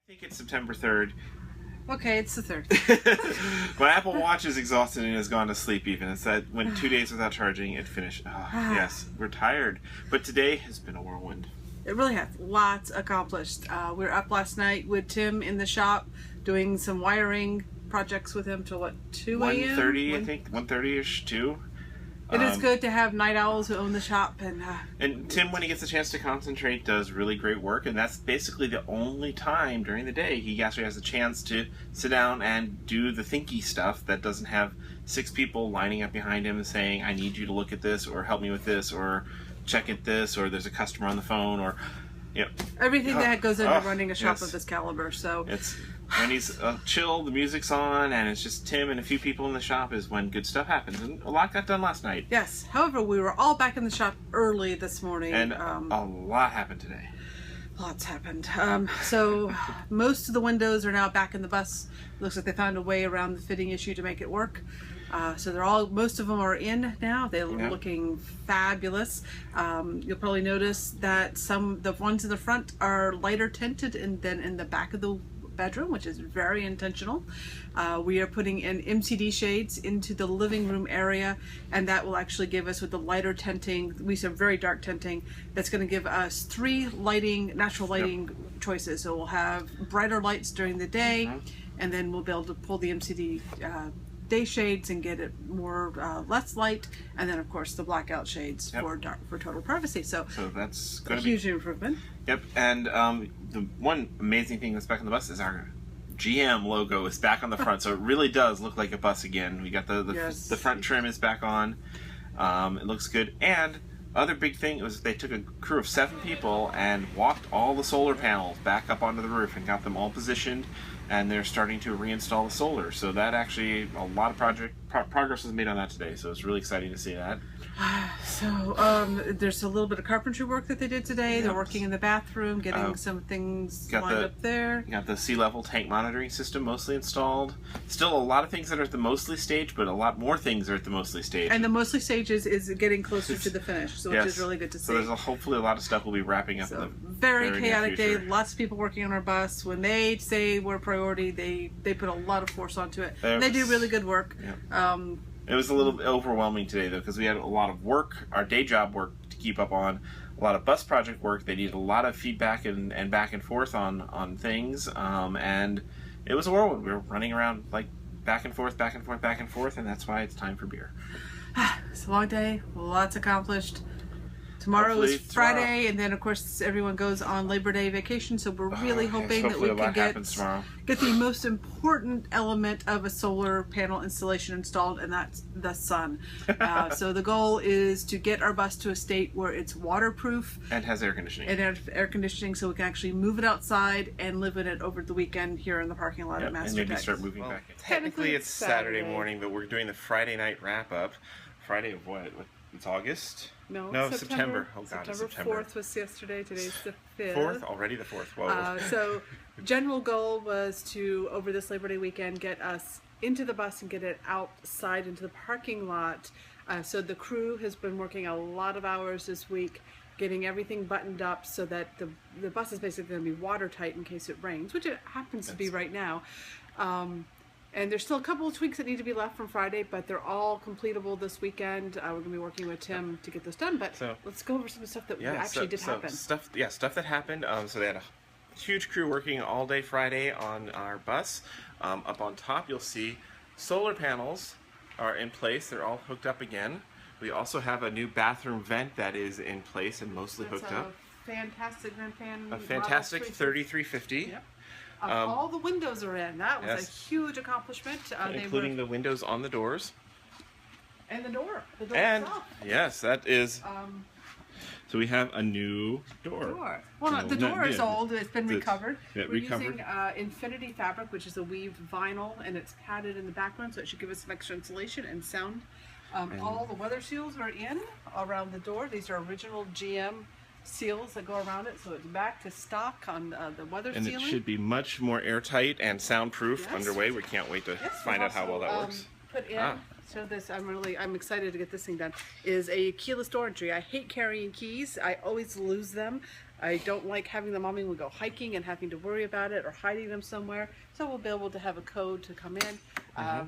I think it's September 3rd. Okay, it's the 3rd. My Apple Watch is exhausted and has gone to sleep even. It's that when 2 days without charging, it finished. Oh, yes, we're tired. But today has been a whirlwind. It really has. Lots accomplished. We were up last night with Tim in the shop doing some wiring projects with him till what, 2 a.m.? 1:30, I think. 1:30-ish, 2. It is good to have night owls who own the shop. And Tim, when he gets a chance to concentrate, does really great work. And that's basically the only time during the day he actually has a chance to sit down and do the thinky stuff that doesn't have 6 people lining up behind him and saying, I need you to look at this, or help me with this, or check at this, or there's a customer on the phone, or everything that goes into running a shop of this caliber. So it's when he's chill, the music's on, and it's just Tim and a few people in the shop is when good stuff happens. And a lot got done last night. Yes. However, we were all back in the shop early this morning. And a lot happened today. Lots happened. So most of the windows are now back in the bus. Looks like they found a way around the fitting issue to make it work. So most of them are in now. They're looking fabulous. You'll probably notice that the ones in the front are lighter tinted than in the back of the bedroom, which is very intentional. We are putting in MCD shades into the living room area, and that will actually give us, with the lighter tinting, we have very dark tinting, that's going to give us 3 natural lighting choices. So we'll have brighter lights during the day, and then we'll be able to pull the MCD day shades and get it more less light, and then of course the blackout shades for total privacy. So that's going to be a huge improvement. Yep. And the one amazing thing that's back on the bus is our GM logo is back on the front, so it really does look like a bus again. We got the front trim is back on. It looks good. And other big thing was they took a crew of 7 people and walked all the solar panels back up onto the roof and got them all positioned, and they're starting to reinstall the solar. So that actually, a lot of progress was made on that today, so it's really exciting to see that. So there's a little bit of carpentry work that they did today. They're working in the bathroom, getting some things lined up there. Got the sea level tank monitoring system mostly installed. Still a lot of things that are at the mostly stage, but a lot more things are at the mostly stage. And the mostly stage is getting closer to the finish, so which is really good to see. So there's hopefully a lot of stuff will be wrapping up. So very chaotic day. Lots of people working on our bus. When they say we're a priority, they put a lot of force onto it. And they do really good work. It was a little overwhelming today, though, because we had a lot of work, our day job work to keep up on, a lot of bus project work. They needed a lot of feedback and back and forth on things, and it was a whirlwind. We were running around like back and forth, back and forth, back and forth, and that's why it's time for beer. It's a long day, lots accomplished. Tomorrow is Friday, and then of course everyone goes on Labor Day vacation, so we're really hoping that we can get the most important element of a solar panel installation installed, and that's the sun. So the goal is to get our bus to a state where it's waterproof and has air conditioning. So we can actually move it outside and live in it over the weekend here in the parking lot at Master and maybe Tech. start moving back in. Technically it's Saturday morning, but we're doing the Friday night wrap-up. Friday of what? It's August? No, September. Oh God, September 4th was yesterday. Today's the 5th. 4th? Already the 4th. Whoa. So general goal was to, over this Labor Day weekend, get us into the bus and get it outside into the parking lot. So the crew has been working a lot of hours this week, getting everything buttoned up so that the bus is basically going to be watertight in case it rains, which it happens to be right now. And there's still a couple of tweaks that need to be left from Friday, but they're all completable this weekend. We're going to be working with Tim to get this done, but let's go over some stuff that actually did happen. Stuff that happened. So they had a huge crew working all day Friday on our bus. Up on top, you'll see solar panels are in place. They're all hooked up again. We also have a new bathroom vent that is in place and mostly hooked up. Fantastic vent fan. A fantastic 3350. Yep. All the windows are in. That was a huge accomplishment. Including the windows on the doors. And the door. The door and itself. Yes, that is. So we have a new door. Well, the door is old. It's been recovered. We're using Infinity fabric, which is a weaved vinyl, and it's padded in the background, so it should give us some extra insulation and sound. All the weather seals are in around the door. These are original GM seals that go around it, so it's back to stock on the weather sealing. And it should be much more airtight and soundproof underway. We can't wait to find out how well that works. Put in, so this, I'm excited to get this thing done, is a keyless door entry. I hate carrying keys. I always lose them. I don't like having the mommy will go hiking and having to worry about it or hiding them somewhere. So we'll be able to have a code to come in.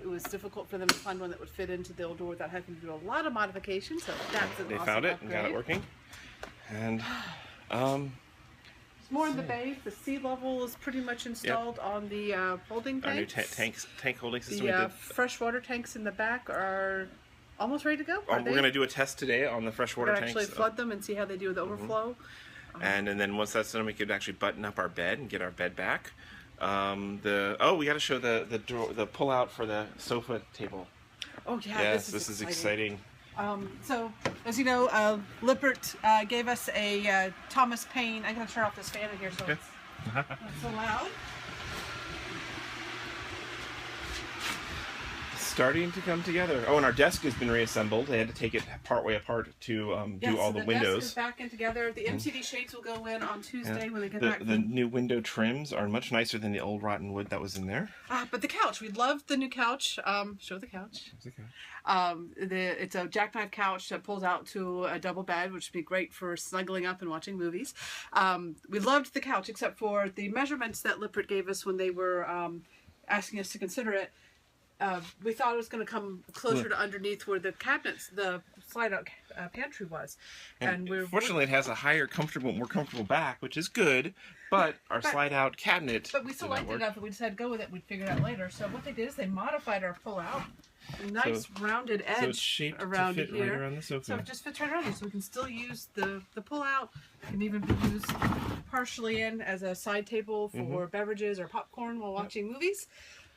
It was difficult for them to find one that would fit into the old door without having to do a lot of modifications. So that's an They awesome found it upgrade. and got it working. And it's more in the bay. The sea level is pretty much installed on the holding tanks. Our new tank holding system. The freshwater tanks in the back are almost ready to go. We're going to do a test today on the freshwater tanks. Actually flood them and see how they do with overflow. And then once that's done, we could actually button up our bed and get our bed back. We got to show the pull out for the sofa table. Oh yeah, yes, this is exciting. So as you know, Lippert gave us a Thomas Paine. I'm going to turn off this fan in here so it's not so loud. Starting to come together. Oh, and our desk has been reassembled. They had to take it partway apart to do all the windows. Desk is back in together. The MCD shades will go in on Tuesday when they get back. The new window trims are much nicer than the old rotten wood that was in there. But the couch, we loved the new couch. Show the couch. It's a jackknife couch that pulls out to a double bed, which would be great for snuggling up and watching movies. We loved the couch, except for the measurements that Lippert gave us when they were asking us to consider it. We thought it was going to come closer to underneath where the cabinets, the slide-out pantry was. And fortunately, it has a higher, more comfortable back, which is good. But our slide-out cabinet. But we still liked it enough that we decided to go with it. We'd figure it out later. So what they did is they modified our pull-out. A nice rounded edge it's shaped around to fit here. Right around the sofa. So it just fits right around here. So we can still use the pull-out. It can even be used partially in as a side table for beverages or popcorn while watching movies.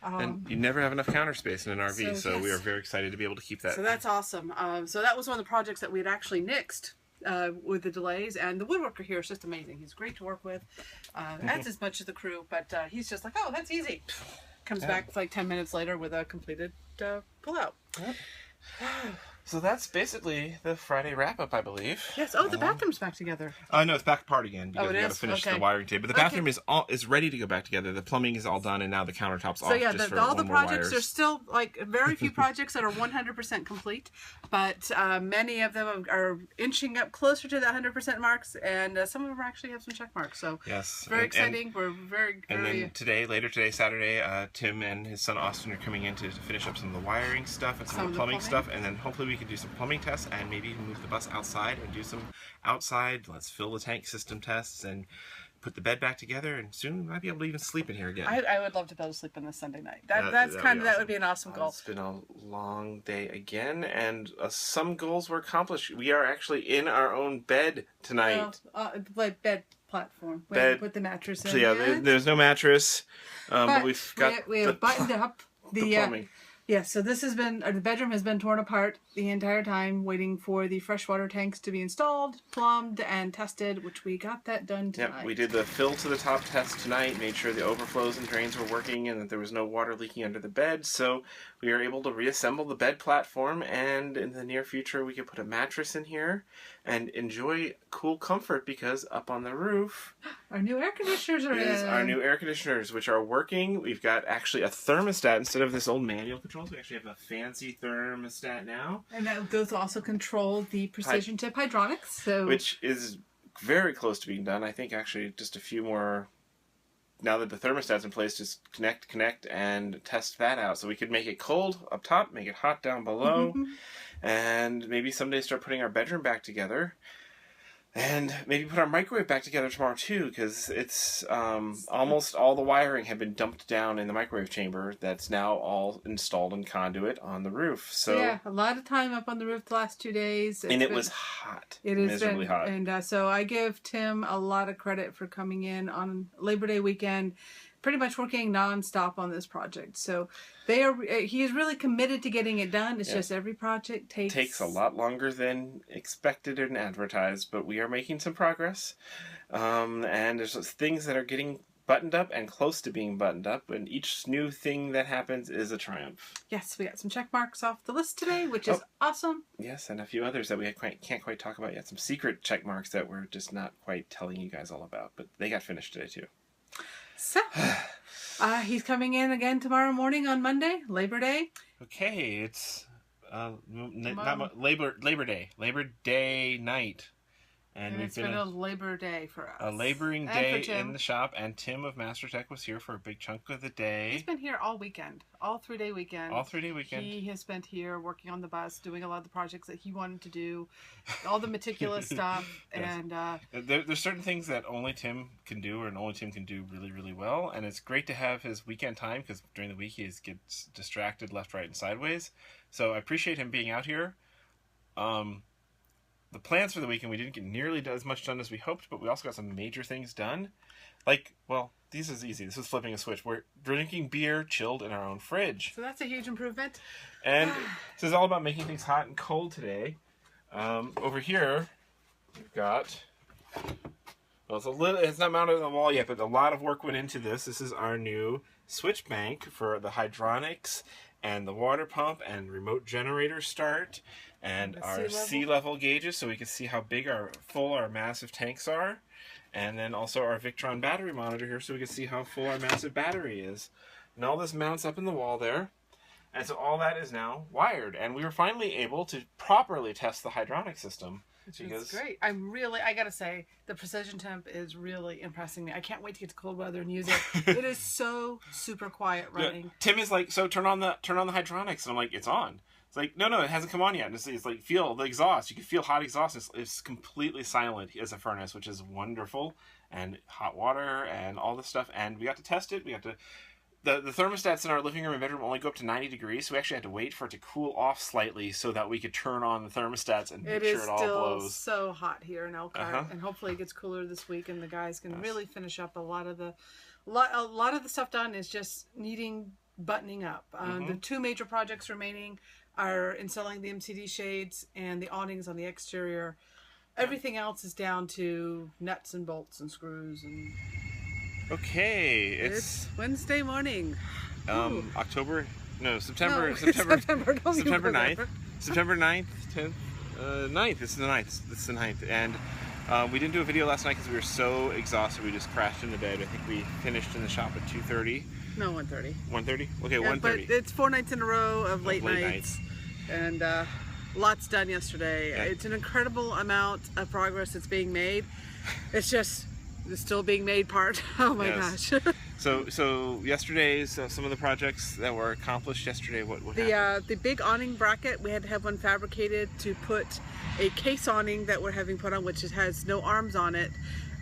And you never have enough counter space in an RV, so we are very excited to be able to keep that. So that's awesome. So that was one of the projects that we had actually nixed with the delays, and the woodworker here is just amazing. He's great to work with. Adds as much as the crew, but he's just like, oh, that's easy. Comes back like 10 minutes later with a completed pull-out. Yep. So that's basically the Friday wrap-up, I believe. Yes. Oh, the bathroom's back together. No, it's back apart again because we got to finish the wiring tape. But the bathroom is ready to go back together. The plumbing is all done, and now the countertops off. So yeah, all the projects are still like very few projects that are 100% complete, but many of them are inching up closer to the 100% marks, and some of them actually have some check marks. So yes, very exciting. We're very. And then later today, Saturday, Tim and his son Austin are coming in to finish up some of the wiring stuff and some of the plumbing stuff, and then hopefully we can do some plumbing tests and maybe move the bus outside and do some outside. Let's fill the tank system tests and put the bed back together, and soon we might be able to even sleep in here again. I would love to be able to sleep in this Sunday night. That would be an awesome goal. It's been a long day again, and some goals were accomplished. We are actually in our own bed tonight. Bed platform. We put the mattress in. So yeah, there's no mattress, but we've got we have buttoned up the plumbing. Yes, so the bedroom has been torn apart the entire time, waiting for the freshwater tanks to be installed, plumbed, and tested, which we got that done tonight. Yep, we did the fill to the top test tonight, made sure the overflows and drains were working and that there was no water leaking under the bed, so we were able to reassemble the bed platform, and in the near future we could put a mattress in here and enjoy cool comfort because up on the roof... Our new air conditioners are in. Our new air conditioners, which are working. We've got actually a thermostat instead of this old manual controls. We actually have a fancy thermostat now. And those also control the precision tip hydronics. Which is very close to being done. I think actually just a few more... Now that the thermostat's in place, just connect, and test that out. So we could make it cold up top, make it hot down below, and maybe someday start putting our bedroom back together. And maybe put our microwave back together tomorrow too, because it's almost all the wiring had been dumped down in the microwave chamber. That's now all installed in conduit on the roof. So yeah, a lot of time up on the roof the last 2 days. And it was hot. It is miserably hot. And so I give Tim a lot of credit for coming in on Labor Day weekend, pretty much working nonstop on this project. So he is really committed to getting it done. It's just every project takes a lot longer than expected and advertised, but we are making some progress. And there's things that are getting buttoned up and close to being buttoned up, and each new thing that happens is a triumph. Yes, we got some check marks off the list today, which is awesome. Yes, and a few others that we can't quite talk about yet. Some secret check marks that we're just not quite telling you guys all about, but they got finished today too. So, he's coming in again tomorrow morning on Monday, Labor Day. Okay, it's Labor Day night, And it's been a labor day for us. A laboring day in the shop, and Tim of Master Tech was here for a big chunk of the day. He's been here all weekend, all 3-day weekend. All 3-day weekend. He has spent here working on the bus, doing a lot of the projects that he wanted to do, all the meticulous stuff. Yes. And there's certain things that only Tim can do, and only Tim can do really, really well. And it's great to have his weekend time, because during the week he gets distracted left, right, and sideways. So I appreciate him being out here. The plans for the weekend, we didn't get nearly as much done as we hoped, but we also got some major things done. Like, well, this is easy. This is flipping a switch. We're drinking beer chilled in our own fridge. So that's a huge improvement. And this is all about making things hot and cold today. Over here, we've got... Well, it's not mounted on the wall yet, but a lot of work went into this. This is our new switch bank for the hydronics and the water pump and remote generator start. And our sea level gauges, so we can see how big our massive tanks are. And then also our Victron battery monitor here, so we can see how full our massive battery is. And all this mounts up in the wall there. And so all that is now wired. And we were finally able to properly test the hydronic system. Which is great. I gotta say, the precision temp is really impressing me. I can't wait to get to cold weather and use it. It is so super quiet running. Yeah. Tim is like, so turn on the hydronics. And I'm like, it's on. It's like, no, it hasn't come on yet. And it's like, feel the exhaust. You can feel hot exhaust. It's completely silent as a furnace, which is wonderful. And hot water and all this stuff. And we got to test it. We got to... The thermostats in our living room and bedroom only go up to 90 degrees, so we actually had to wait for it to cool off slightly so that we could turn on the thermostats and make sure it all blows. It is still so hot here in Elkhart, and hopefully it gets cooler this week, and the guys can really finish up a lot of the stuff done is just needing buttoning up. The 2 major projects remaining are installing the MCD shades and the awnings on the exterior. Everything else is down to nuts and bolts and screws and... Okay, it's Wednesday morning. September 9th. September 9th, 10th, 9th. This is the 9th. And we didn't do a video last night because we were so exhausted. We just crashed into bed. I think we finished in the shop at 2:30. No, 1:30. 1:30? Okay, 1:30. But it's 4 nights in a row of late nights. And lots done yesterday. Yeah. It's an incredible amount of progress that's being made. It's just... the still being made part. Oh my gosh. So yesterday's some of the projects that were accomplished yesterday, what happened? The big awning bracket, we had to have one fabricated to put a case awning that we're having put on, which has no arms on it,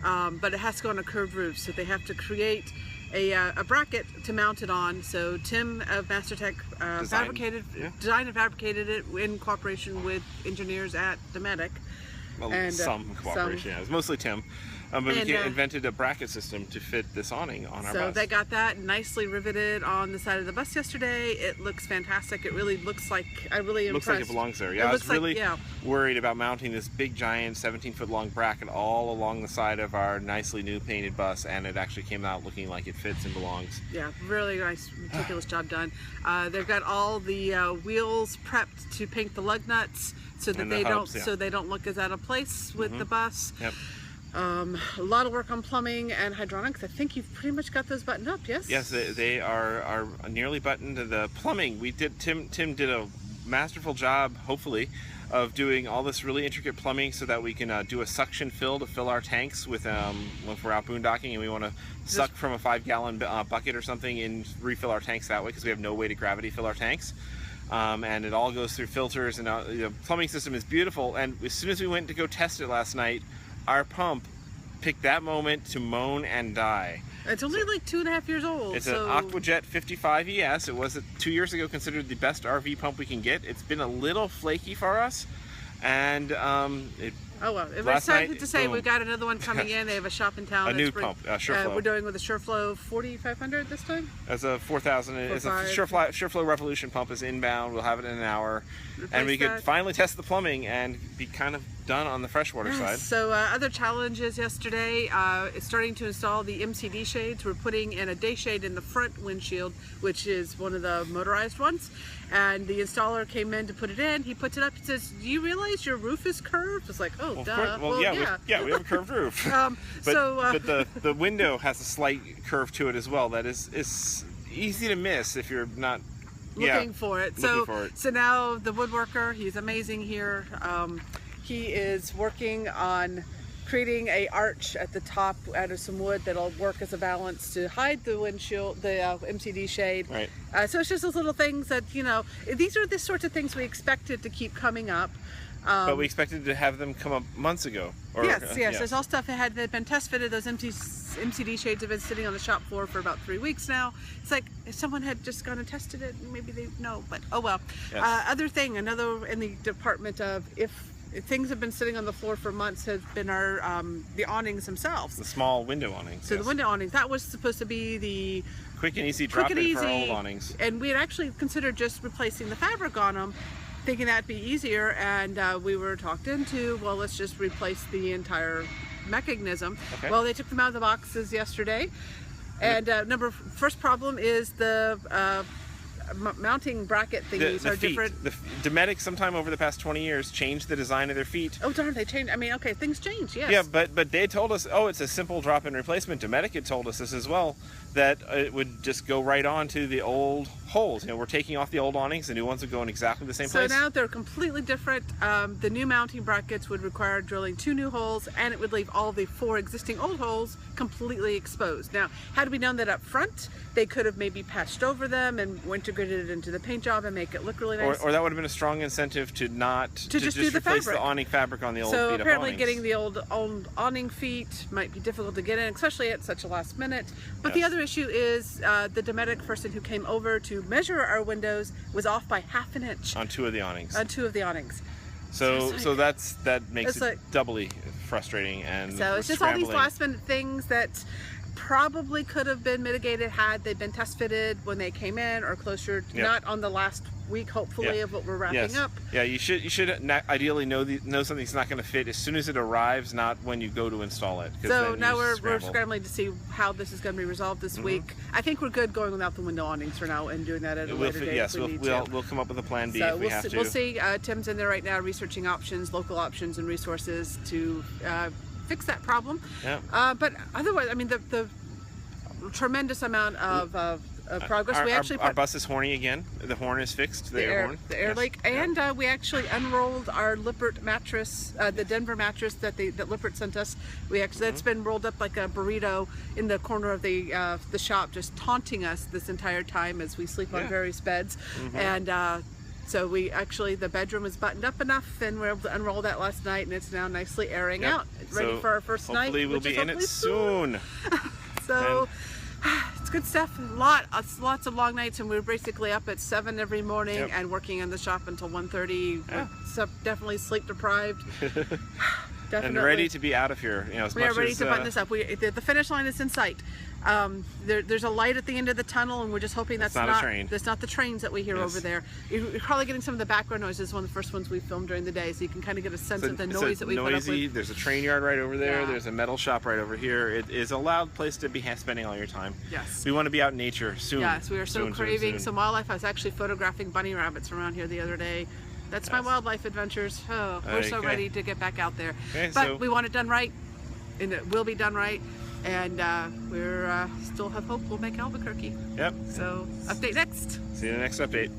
but it has to go on a curved roof, so they have to create a bracket to mount it on. So Tim of Master Tech designed and fabricated it in cooperation with engineers at Dometic. Well, some cooperation, yeah. It was mostly Tim. But we invented a bracket system to fit this awning on our bus. So they got that nicely riveted on the side of the bus yesterday. It looks fantastic. It really looks like, I'm really impressed. Looks like it belongs there. Yeah, I was really worried about mounting this big, giant, 17-foot long bracket all along the side of our nicely new painted bus, and it actually came out looking like it fits and belongs. Yeah, really nice, meticulous job done. They've got all the wheels prepped to paint the lug nuts so that they don't look as out of place with the bus. Yep. A lot of work on plumbing and hydronics. I think you've pretty much got those buttoned up, yes? Yes, they are nearly buttoned. The plumbing, Tim did a masterful job, hopefully, of doing all this really intricate plumbing so that we can do a suction fill to fill our tanks with if we're out boondocking and we want to suck from a 5-gallon bucket or something and refill our tanks that way because we have no way to gravity fill our tanks. And it all goes through filters, and the plumbing system is beautiful. And as soon as we went to go test it last night, our pump picked that moment to moan and die. It's only like 2.5 years old. It's an Aquajet 55 ES. It was 2 years ago considered the best RV pump we can get. It's been a little flaky for us, and oh well. If it's time to say, we've got another one coming in. They have a shop in town. A new pump, SureFlow. We're doing with a SureFlow 4500 this time. As a 4000. It's a SureFlow Revolution pump is inbound. We'll have it in an hour, and we could finally test the plumbing and be kind of done on the freshwater side. So other challenges yesterday is starting to install the MCD shades. We're putting in a day shade in the front windshield, which is one of the motorized ones, and the installer came in to put it in. He puts it up. He says, "Do you realize your roof is curved?" It's like, oh, duh. Well, yeah, we have a curved roof. But the window has a slight curve to it as well. That is easy to miss if you're not looking for it. So now the woodworker, he's amazing here. He is working on creating a arch at the top out of some wood that'll work as a balance to hide the windshield, the MCD shade. Right. So it's just those little things that, you know, these are the sorts of things we expected to keep coming up. But we expected to have them come up months ago. Yes. There's all stuff that had been test fitted. Those MCD shades have been sitting on the shop floor for about 3 weeks now. It's like if someone had just gone and tested it, maybe they know, but oh well. Yes. Another in the department of if things have been sitting on the floor for months has been our the awnings themselves. The small window awnings. So the window awnings, that was supposed to be the quick and easy drop-in for old awnings. And we had actually considered just replacing the fabric on them, thinking that'd be easier, and we were talked into, well, let's just replace the entire mechanism. Okay. Well, they took them out of the boxes yesterday, and first problem is the mounting bracket thingies are different. The Dometic, sometime over the past 20 years, changed the design of their feet. Oh darn, they changed. I mean, okay, things change, yes. Yeah, but they told us, oh, it's a simple drop-in replacement. Dometic had told us this as well, that it would just go right on to the old holes. You know, we're taking off the old awnings, the new ones would go in exactly the same place. So now they're completely different. The new mounting brackets would require drilling 2 new holes, and it would leave all the 4 existing old holes completely exposed. Now, had we known that up front, they could have maybe patched over them and integrated it into the paint job and make it look really nice. Or that would have been a strong incentive to just do the replace fabric. the awning fabric on the old feet of awnings. So apparently getting the old awning feet might be difficult to get in, especially at such a last minute. But the other issue is the Dometic person who came over to measure our windows was off by ½ inch. On 2 of the awnings. On 2 of the awnings. So that makes it doubly frustrating and so it's just all these last minute things that probably could have been mitigated had they been test fitted when they came in, or closer, not on the last week, hopefully, of what we're wrapping up. Yeah, you should ideally know something's not going to fit as soon as it arrives, not when you go to install it. So now we're scrambling to see how this is going to be resolved this week. I think we're good going without the window awnings for now and doing that at a later date. Yes, we'll come up with a plan B if we have to. We'll see. Tim's in there right now researching options, local options and resources to fix that problem. Yeah. But otherwise, I mean, the tremendous amount of progress. Our bus is horny again. The horn is fixed. The air leak, and we actually unrolled our Lippert mattress, the Denver mattress that Lippert sent us. That's been rolled up like a burrito in the corner of the shop, just taunting us this entire time as we sleep on various beds, and. So the bedroom is buttoned up enough, and we were able to unroll that last night, and it's now nicely airing out, ready for our first night. Hopefully we'll be in it soon. So it's good stuff. Lots of long nights, and we were basically up at 7 every morning and working in the shop until 1:30. So definitely sleep deprived. Definitely. And ready to be out of here. You know, we are ready to button this up. The finish line is in sight. There's a light at the end of the tunnel, and we're just hoping that's not a train. That's not the trains that we hear over there. You're probably getting some of the background noises. One of the first ones we filmed during the day, so you can kind of get a sense of the noise that we put up with. There's a train yard right over there. Yeah. There's a metal shop right over here. It is a loud place to be spending all your time. Yes. We want to be out in nature soon. Yes, we are so craving some wildlife. I was actually photographing bunny rabbits around here the other day. That's my wildlife adventures. Oh, we're so ready to get back out there. But we want it done right, and it will be done right. And we're still have hope we'll make Albuquerque. Yep. So update next. See you in the next update.